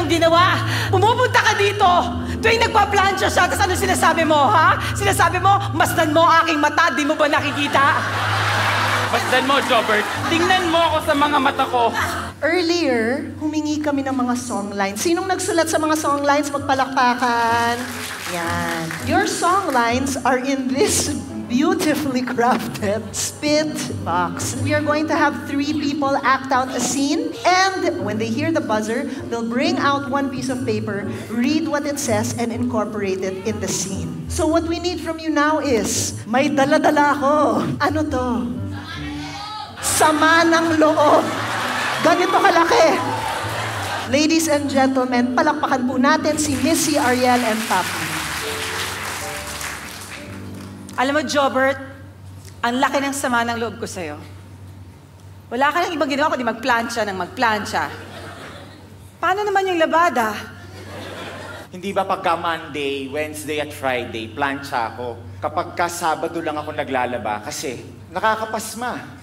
kayong ginawa. Pumupunta ka dito. Tuwing nagpa-plancha siya, tapos ano sinasabi mo, ha? Sinasabi mo, masdan mo aking mata, di mo ba nakikita? Masdan mo, Jobert. Tingnan mo ako sa mga mata ko. Earlier, humingi kami ng mga songlines. Sinong nagsulat sa mga songlines? Magpalakpakan. Yan. Your songlines are in this beautifully crafted spit box. We are going to have 3 people act out a scene, and when they hear the buzzer, they'll bring out one piece of paper, read what it says, and incorporate it in the scene. So what we need from you now is, may dala-dala ako. Ano to? Sama ng loob. Ganito kalaki. Ladies and gentlemen, palakpakan po natin si Missy, Ariel, and Papi. Alam mo, Jobert, ang laki ng sama ng loob ko sa'yo. Wala ka nang ibang ginawa kundi magplancha ng magplancha. Paano naman yung labada? Hindi ba pagka Monday, Wednesday at Friday, plancha ako? Kapag ka Sabado lang ako naglalaba kasi nakakapasma.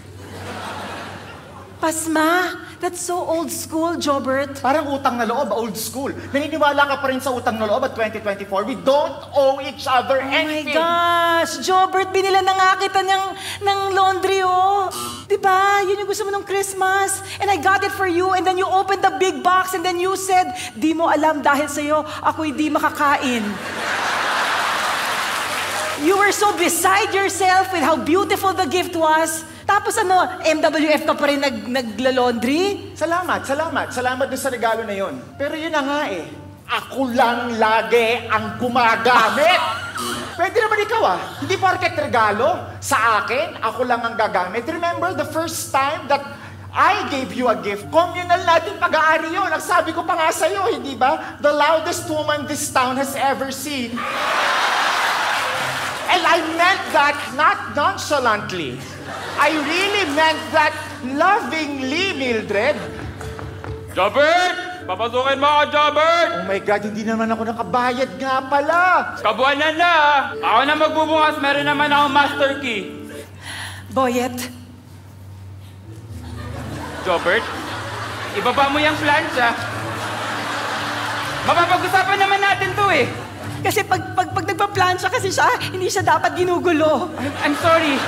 Pasma? That's so old school, Jobert. Parang utang na loob, old school. Naniniwala ka pa rin sa utang na loob at 2024. We don't owe each other anything. Oh my gosh! Jobert, binila na nga kita ng laundry, oh. Diba? Yun yung gusto mo nung Christmas. And I got it for you. And then you opened the big box and then you said, di mo alam dahil sa'yo, ako'y di makakain. You were so beside yourself with how beautiful the gift was. Tapos ano, MWF ka pa rin nagla-laundry? Salamat dun sa regalo na yun. Pero yun na nga eh, ako lang lagi ang gumagamit. Pwede naman ikaw hindi porket regalo sa akin, ako lang ang gagamit. Remember the first time that I gave you a gift, communal natin pag-aari yun. Nagsabi ko pa nga sa'yo, hindi ba? The loudest woman this town has ever seen. And I meant that not nonchalantly. I really meant that lovingly, Mildred. Jobert! Papasukin mo ako, Jobert! Oh my God, hindi naman ako nakabayad nga pala. Kabuanan na, Ako na magbubukas, meron naman ako master key. Boyet. Jobert, ibaba mo yung plancha. Mapapag-usapan naman natin to eh. Kasi pag nagpa-plancha kasi siya, hindi siya dapat ginugulo. I'm sorry.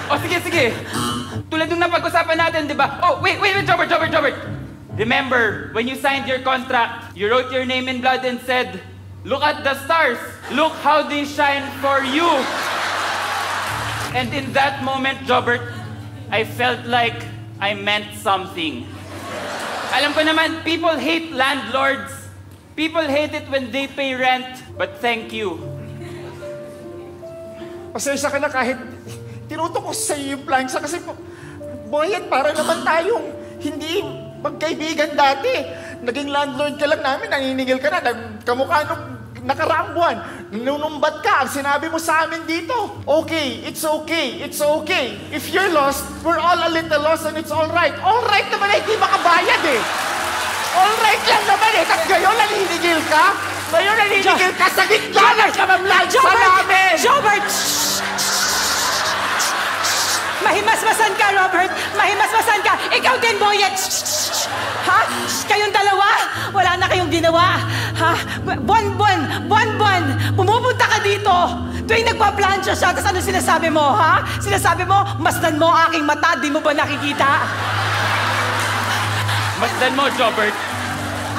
O sige. Tulad nung napag-usapan natin, di ba? Oh, wait, Jobert. Remember, when you signed your contract, you wrote your name in blood and said, look at the stars. Look how they shine for you. And in that moment, Jobert, I felt like I meant something. Alam ko naman, people hate landlords. People hate it when they pay rent. But thank you. Pasensya ka na kahit tinutok ko sa iyo yung plancha kasi, Boyet, para naman tayong hindi magkaibigan dati. Naging landlord ka lang namin, naniningil ka na, kamukha nung nakaraang buwan. Nunumbat ka, ang sinabi mo sa amin dito. Okay, it's okay. If you're lost, we're all a little lost and it's all right. All right naman hindi makabayad eh. All right lang naman eh. Tapos ngayon naniningil ka? Ngayon naniningil ka sa gitna ng kamamlancha namin! Jobert! Mahimasmasan ka, Robert! Mahimasmasan ka! Ikaw din, Boyet! Ha? Kayong dalawa? Wala na kayong ginawa? Ha? Buwan-buwan! Pumupunta ka dito! Tuwing nagpa-plancha siya, tapos ano sinasabi mo, ha? Sinasabi mo, masdan mo aking mata, di mo ba nakikita? Masdan mo, Jobert.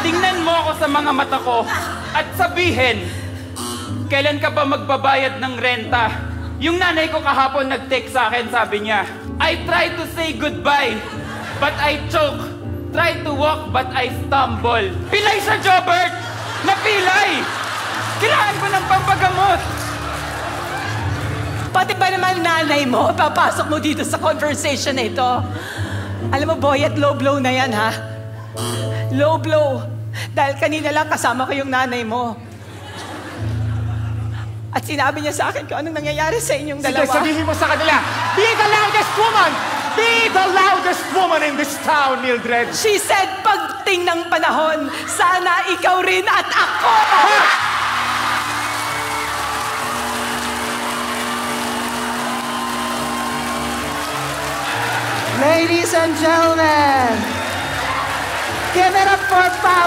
Tingnan mo ako sa mga mata ko at sabihin, kailan ka ba magbabayad ng renta? Yung nanay ko kahapon nag-text sa akin, sabi niya, I tried to say goodbye, but I choke. Tried to walk, but I stumble. Pilay siya, Jobert! Napilay! Kailangan ko ng pampagamot! Pati ba naman nanay mo, papasok mo dito sa conversation na ito? Alam mo, Boyet, low blow na yan, ha? Low blow. Dahil kanina lang kasama ko yung nanay mo. At sinabi niya sa akin kung anong nangyayari sa inyong dalawa. Sige, sabihin mo sa kanila, be the loudest woman! Be the loudest woman in this town, Mildred! She said, pagting ng panahon, sana ikaw rin at ako! Ladies and gentlemen, give it up for Papi!